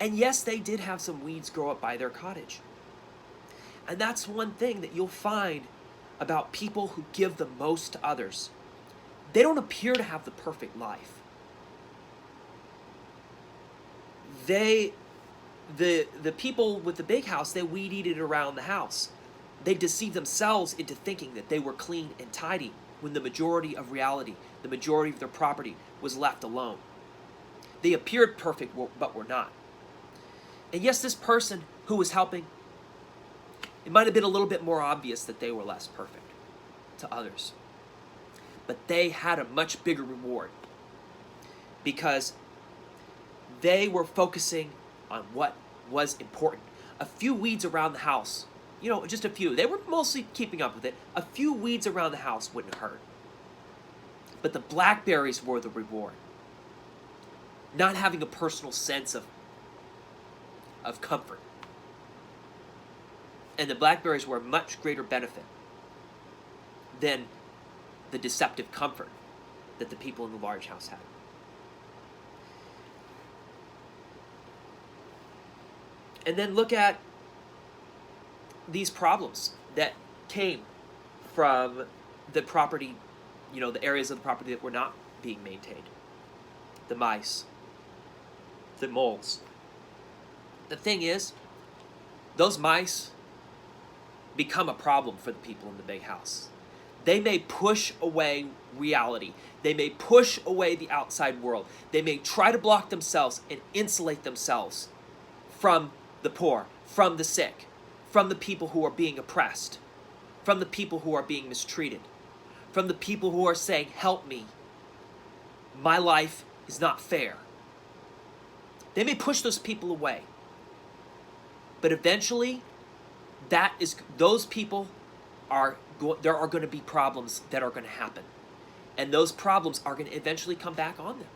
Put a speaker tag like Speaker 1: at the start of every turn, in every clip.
Speaker 1: And yes, they did have some weeds grow up by their cottage. And that's one thing that you'll find about people who give the most to others. They don't appear to have the perfect life. The people with the big house, they weed eated around the house. They deceived themselves into thinking that they were clean and tidy when the majority of reality, the majority of their property was left alone. They appeared perfect, but were not. And yes, this person who was helping, it might have been a little bit more obvious that they were less perfect to others. But they had a much bigger reward because they were focusing on what was important. A few weeds around the house, just a few. They were mostly keeping up with it. A few weeds around the house wouldn't hurt. But the blackberries were the reward. Not having a personal sense of comfort. And the blackberries were a much greater benefit than the deceptive comfort that the people in the large house had. And then look at these problems that came from the property, the areas of the property that were not being maintained. The mice, the moles. The thing is, those mice become a problem for the people in the big house. They may push away reality. They may push away the outside world. They may try to block themselves and insulate themselves from the poor, from the sick, from the people who are being oppressed, from the people who are being mistreated, from the people who are saying, help me. My life is not fair. They may push those people away. But eventually, those people there are going to be problems that are going to happen. And those problems are going to eventually come back on them.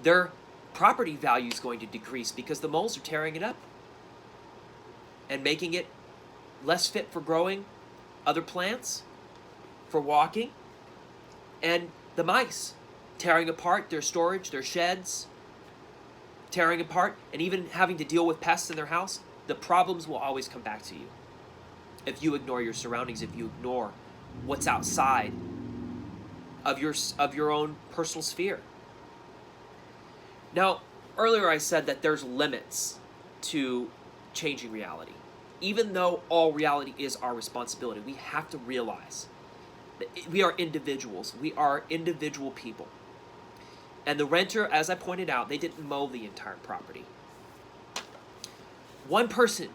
Speaker 1: Their property value is going to decrease because the moles are tearing it up and making it less fit for growing other plants, for walking, and the mice tearing apart their storage, their sheds, tearing apart, and even having to deal with pests in their house. The problems will always come back to you if you ignore your surroundings, if you ignore what's outside of your own personal sphere. Now, earlier I said that there's limits to changing reality. Even though all reality is our responsibility, we have to realize that we are individuals. We are individual people. And the renter, as I pointed out, they didn't mow the entire property. One person,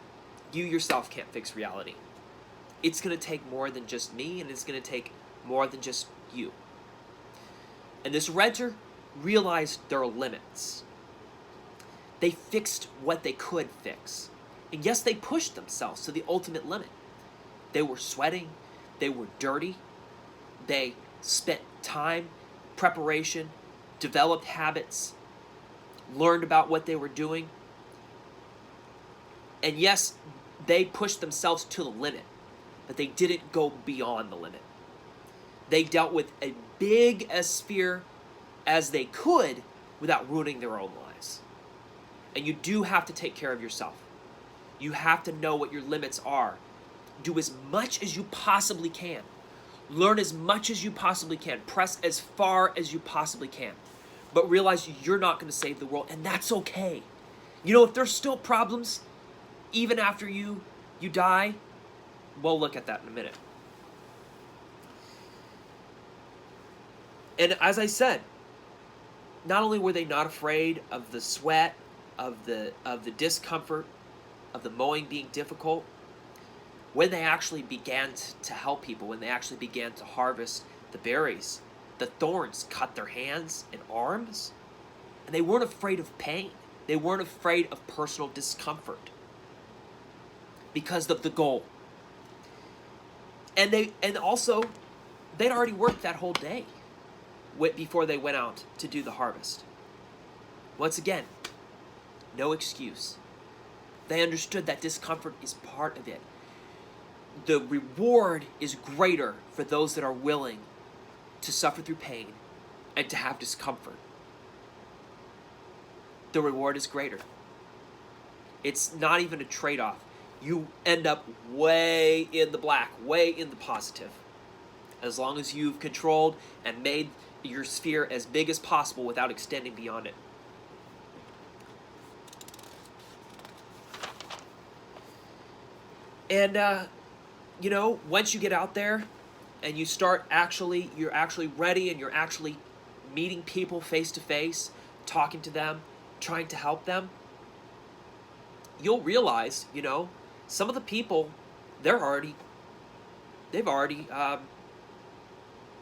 Speaker 1: you yourself can't fix reality. It's going to take more than just me, and it's going to take more than just you. And this renter realized their limits. They fixed what they could fix. And yes, they pushed themselves to the ultimate limit. They were sweating. They were dirty. They spent time, preparation, developed habits, learned about what they were doing. And yes, they pushed themselves to the limit, but they didn't go beyond the limit. They dealt with as big a sphere as they could without ruining their own lives. And you do have to take care of yourself. You have to know what your limits are. Do as much as you possibly can. Learn as much as you possibly can. Press as far as you possibly can. But realize you're not going to save the world, and that's okay. If there's still problems, even after you die, we'll look at that in a minute. And as I said, not only were they not afraid of the sweat, of the discomfort, of the mowing being difficult, when they actually began to help people, when they actually began to harvest the berries, the thorns cut their hands and arms, and they weren't afraid of pain. They weren't afraid of personal discomfort because of the goal. And also, they'd already worked that whole day before they went out to do the harvest. Once again, no excuse. They understood that discomfort is part of it. The reward is greater for those that are willing to suffer through pain and to have discomfort. The reward is greater. It's not even a trade-off. You end up way in the black, way in the positive. As long as you've controlled and made your sphere as big as possible without extending beyond it. And, you know, once you get out there and you start you're actually ready and you're actually meeting people face to face, talking to them, trying to help them, you'll realize, you know, some of the people, they've already,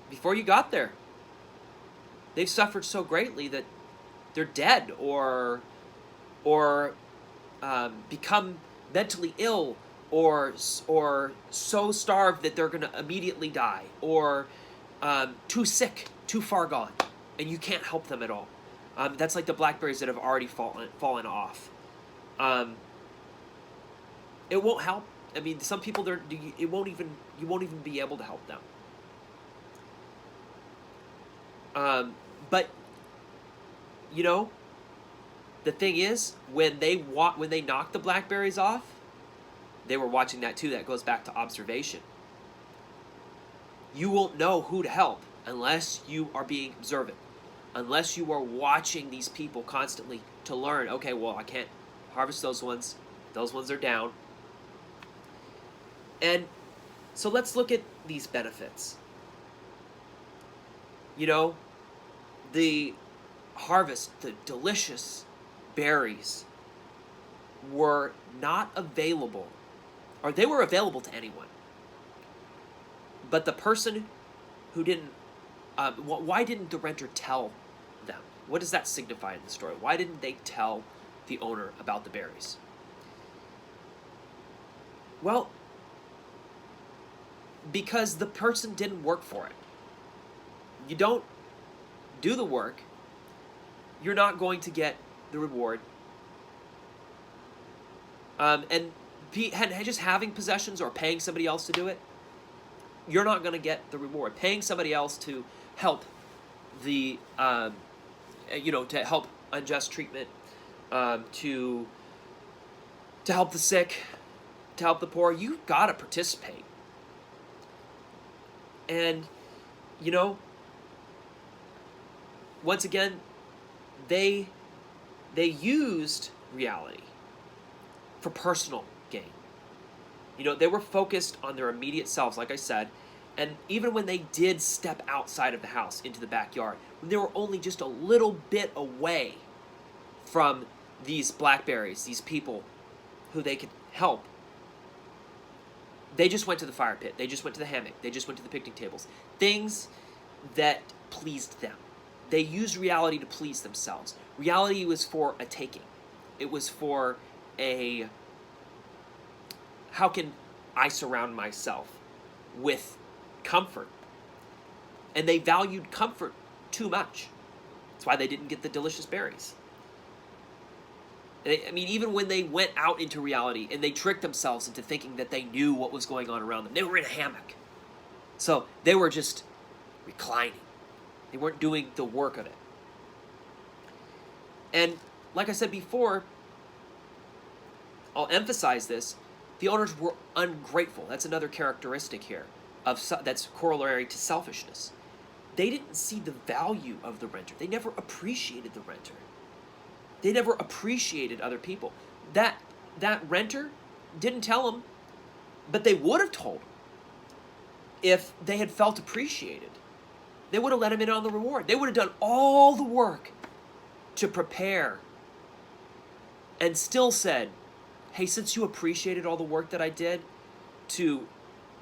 Speaker 1: before you got there, they've suffered so greatly that they're dead or become mentally ill or so starved that they're going to immediately die or too sick, too far gone, and you can't help them at all. That's like the blackberries that have already fallen off. It won't help. I mean, some people you won't even be able to help them. But you know, the thing is, when they knocked the blackberries off, they were watching that too. That goes back to observation. You won't know who to help unless you are being observant, unless you are watching these people constantly to learn, okay, well, I can't harvest those ones. Those ones are down. And so let's look at these benefits. You know, the harvest, the delicious berries were not available, or they were available to anyone. But the person who didn't, why didn't the renter tell them? What does that signify in the story? Why didn't they tell the owner about the berries? Well, because the person didn't work for it. You don't do the work, you're not going to get the reward. And just having possessions or paying somebody else to do it, you're not going to get the reward. Paying somebody else to help to help unjust treatment, to help the sick, to help the poor, you've got to participate. And, you know, once again, they used reality for personal gain. You know, they were focused on their immediate selves, like I said, and even when they did step outside of the house into the backyard, when they were only just a little bit away from these blackberries, these people who they could help, they just went to the fire pit, they just went to the hammock, they just went to the picnic tables. Things that pleased them. They used reality to please themselves. Reality was for a taking. It was for a, how can I surround myself with comfort? And they valued comfort too much. That's why they didn't get the delicious berries. I mean, even when they went out into reality and they tricked themselves into thinking that they knew what was going on around them, they were in a hammock. So they were just reclining. They weren't doing the work of it. And like I said before, I'll emphasize this, the owners were ungrateful. That's another characteristic here that's corollary to selfishness. They didn't see the value of the renter. They never appreciated the renter. They never appreciated other people. That renter didn't tell them, but they would have told him if they had felt appreciated. They would have let him in on the reward. They would have done all the work to prepare and still said, hey, since you appreciated all the work that I did to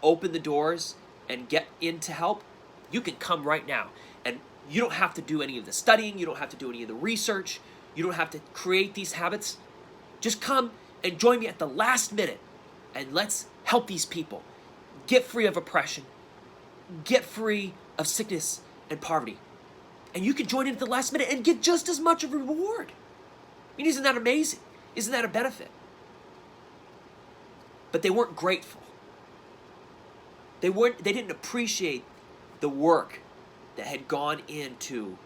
Speaker 1: open the doors and get in to help, you can come right now. And you don't have to do any of the studying. You don't have to do any of the research. You don't have to create these habits. Just come and join me at the last minute and let's help these people. Get free of oppression. Get free of sickness and poverty. And you can join in at the last minute and get just as much of a reward. I mean, isn't that amazing? Isn't that a benefit? But they weren't grateful. They didn't appreciate the work that had gone into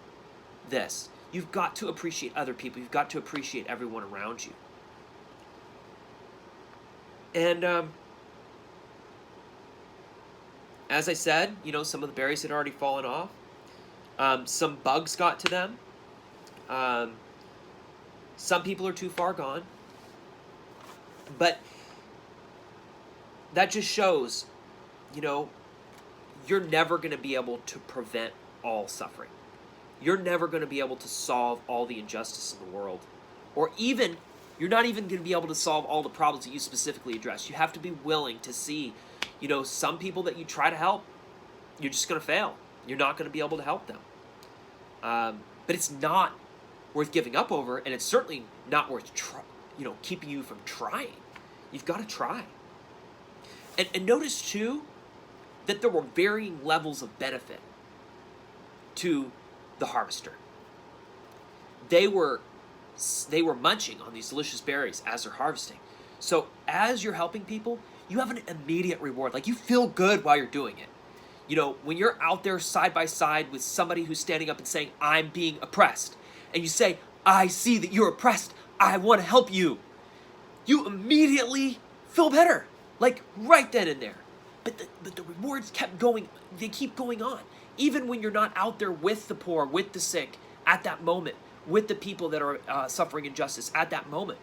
Speaker 1: this. You've got to appreciate other people. You've got to appreciate everyone around you. And as I said, some of the berries had already fallen off. Some bugs got to them. Um, some people are too far gone. But that just shows, you're never going to be able to prevent all suffering. You're never going to be able to solve all the injustice in the world. Or even, you're not even going to be able to solve all the problems that you specifically address. You have to be willing to see, some people that you try to help, you're just going to fail. You're not going to be able to help them. But it's not worth giving up over, and it's certainly not worth keeping you from trying. You've got to try. And notice, too, that there were varying levels of benefit to the harvester. They were munching on these delicious berries as they're harvesting. So as you're helping people, you have an immediate reward. Like, you feel good while you're doing it. When you're out there side by side with somebody who's standing up and saying, I'm being oppressed, and you say, I see that you're oppressed, I want to help you, you immediately feel better. Like, right then and there. But the rewards kept going, they keep going on. Even when you're not out there with the poor, with the sick, at that moment, with the people that are suffering injustice at that moment.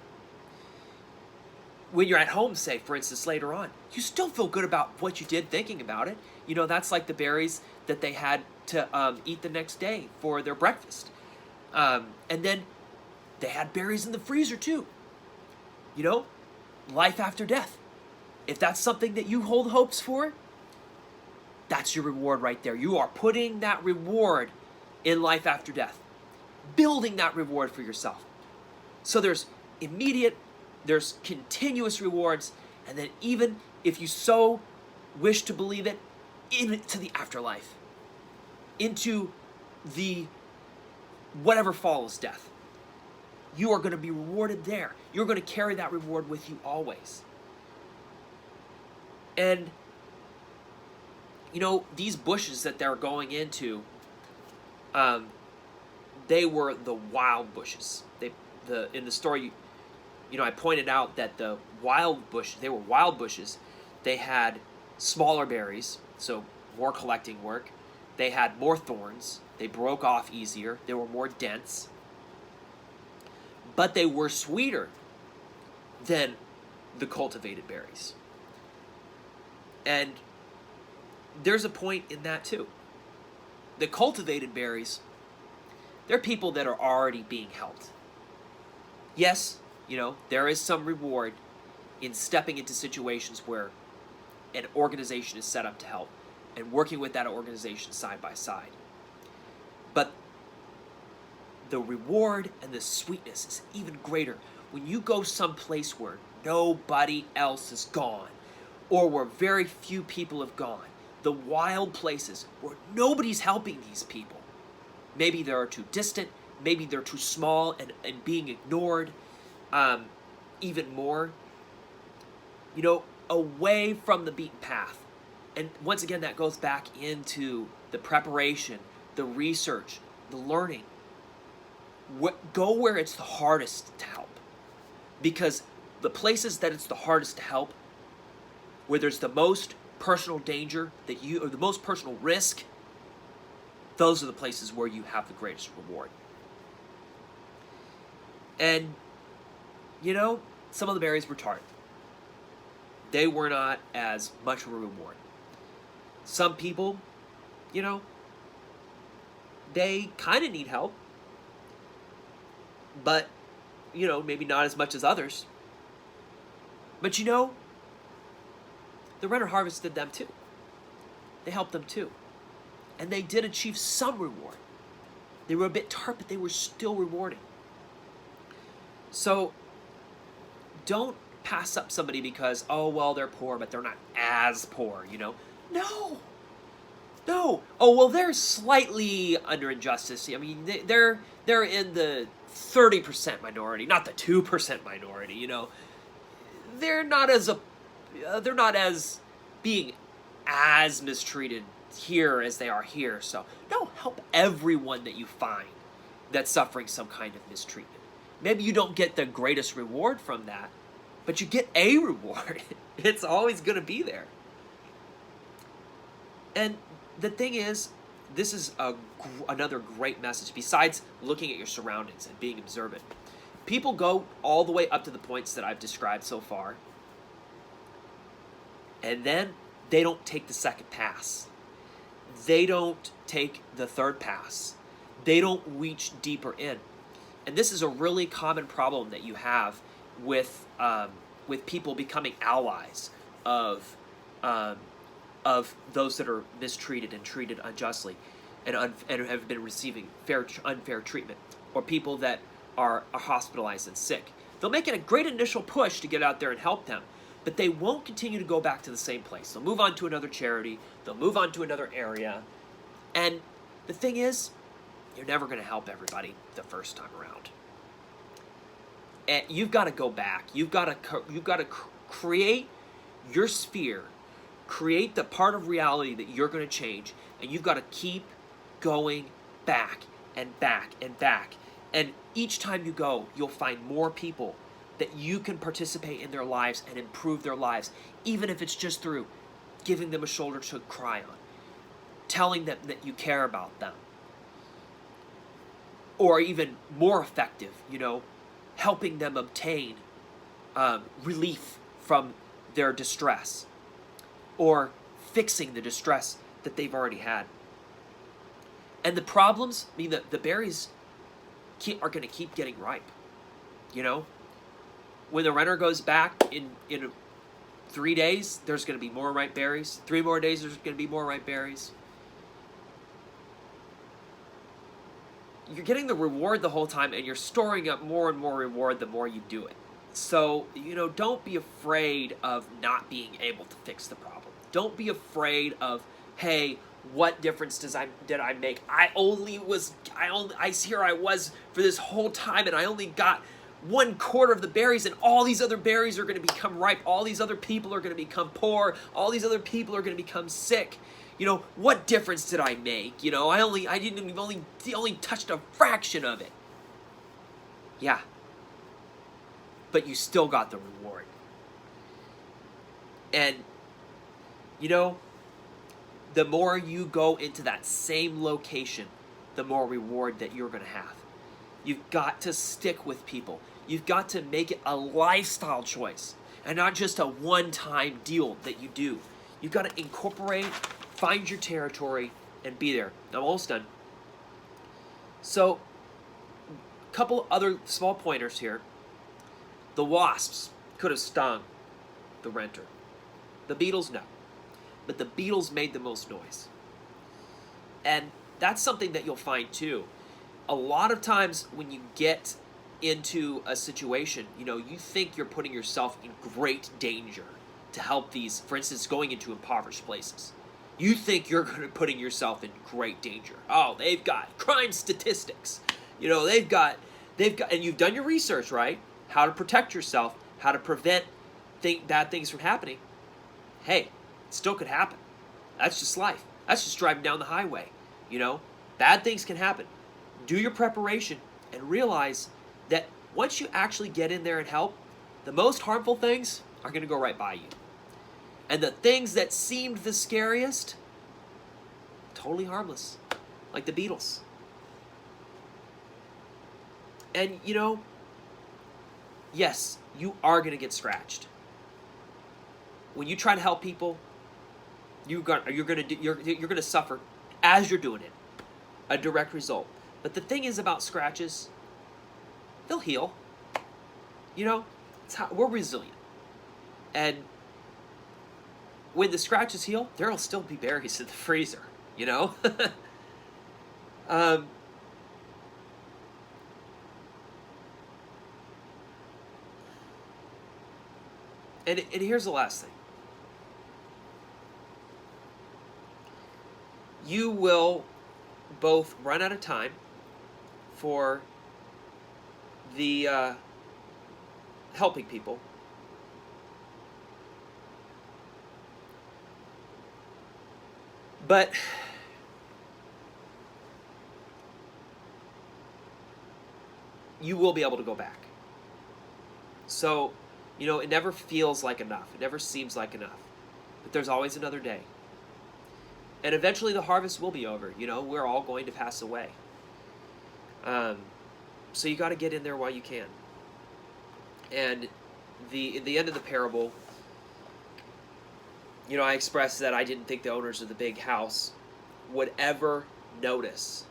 Speaker 1: When you're at home, say, for instance, later on, you still feel good about what you did thinking about it. That's like the berries that they had to eat the next day for their breakfast. And then they had berries in the freezer too. Life after death. If that's something that you hold hopes for, that's your reward right there. You are putting that reward in life after death. Building that reward for yourself. So there's immediate, there's continuous rewards, and then even if you so wish to believe it, into the afterlife. Into the whatever follows death. You are going to be rewarded there. You're going to carry that reward with you always. And, these bushes that they're going into, they were the wild bushes. In the story, I pointed out that they were wild bushes. They had smaller berries, so more collecting work. They had more thorns. They broke off easier. They were more dense. But they were sweeter than the cultivated berries. And there's a point in that too. The cultivated berries, they're people that are already being helped. Yes, there is some reward in stepping into situations where an organization is set up to help and working with that organization side by side. But the reward and the sweetness is even greater when you go someplace where nobody else is gone, or where very few people have gone. The wild places where nobody's helping these people. Maybe they're too distant, maybe they're too small and being ignored, even more. Away from the beaten path. And once again, that goes back into the preparation, the research, the learning. Go where it's the hardest to help. Because the places that it's the hardest to help, where there's the most personal danger or the most personal risk, those are the places where you have the greatest reward. And, some of the berries were tart. They were not as much of a reward. Some people, they kind of need help, but, maybe not as much as others. But the runner harvested them too. They helped them too. And they did achieve some reward. They were a bit tart, but they were still rewarding. So, don't pass up somebody because, they're poor, but they're not as poor, No. Oh, well, they're slightly under injustice. I mean, they're in the 30% minority, not the 2% minority, They're not as being as mistreated here as they are here. So, no, help everyone that you find that's suffering some kind of mistreatment. Maybe you don't get the greatest reward from that, but you get a reward. It's always going to be there. And the thing is, this is another great message, besides looking at your surroundings and being observant. People go all the way up to the points that I've described so far, and then they don't take the second pass. They don't take the third pass. They don't reach deeper in. And this is a really common problem that you have with people becoming allies of those that are mistreated and treated unjustly and have been receiving unfair treatment, or people that are hospitalized and sick. They'll make it a great initial push to get out there and help them, but they won't continue to go back to the same place. They'll move on to another charity. They'll move on to another area. And the thing is, you're never going to help everybody the first time around. And you've got to go back. You've got to create your sphere, create the part of reality that you're going to change, and you've got to keep going back and back and back. And each time you go, you'll find more people that you can participate in their lives and improve their lives, even if it's just through giving them a shoulder to cry on, telling them that you care about them, or even more effective, helping them obtain relief from their distress, or fixing the distress that they've already had. And the problems, the berries are going to keep getting ripe. When the renter goes back in 3 days, there's going to be more ripe berries. 3 more days, there's going to be more ripe berries. You're getting the reward the whole time, and you're storing up more and more reward the more you do it. So, don't be afraid of not being able to fix the problem. Don't be afraid of, hey, what difference did I make? I was for this whole time, and I only got 1/4 of the berries, and all these other berries are going to become ripe. All these other people are going to become poor. All these other people are going to become sick. What difference did I make? I only touched a fraction of it. Yeah. But you still got the reward. And, the more you go into that same location, the more reward that you're going to have. You've got to stick with people. You've got to make it a lifestyle choice and not just a one-time deal that you do. You've got to incorporate, find your territory, and be there. I'm almost done. So, a couple other small pointers here. The wasps could have stung the renter. The beetles, no. But the beetles made the most noise. And that's something that you'll find too. A lot of times when you get into a situation, you think you're putting yourself in great danger to help these, for instance, going into impoverished places. You think you're putting yourself in great danger. Oh, they've got crime statistics. They've got, and you've done your research, right? How to protect yourself, how to prevent bad things from happening. Hey, it still could happen. That's just life. That's just driving down the highway. Bad things can happen. Do your preparation and realize that once you actually get in there and help, the most harmful things are going to go right by you. And the things that seemed the scariest, totally harmless, like the beetles. And yes, you are going to get scratched. When you try to help people, you're going to suffer as you're doing it, a direct result. But the thing is about scratches, they'll heal. We're resilient. And when the scratches heal, there'll still be berries in the freezer, And here's the last thing. You will both run out of time for the helping people, but you will be able to go back. So You know, it never feels like enough. It never seems like enough. But there's always another day. And eventually the harvest will be over. You know, we're all going to pass away. So you got to get in there while you can. And in the end of the parable, you know, I expressed that I didn't think the owners of the big house would ever notice.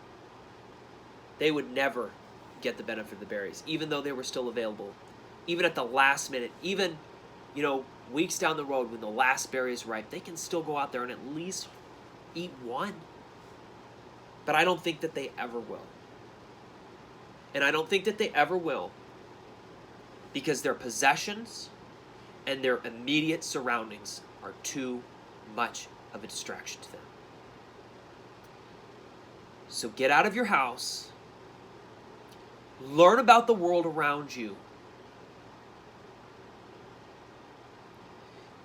Speaker 1: They would never get the benefit of the berries, even though they were still available. Even at the last minute, even, you know, weeks down the road when the last berry is ripe, they can still go out there and at least eat one. But I don't think that they ever will. And I don't think that they ever will because their possessions and their immediate surroundings are too much of a distraction to them. So get out of your house, learn about the world around you,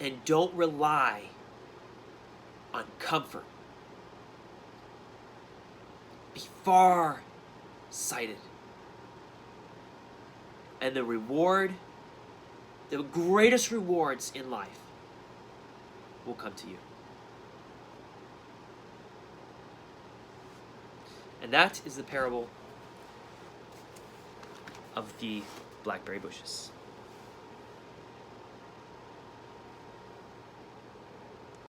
Speaker 1: and don't rely on comfort. Be far-sighted. And the reward, the greatest rewards in life will come to you. And that is the parable of the blackberry bushes.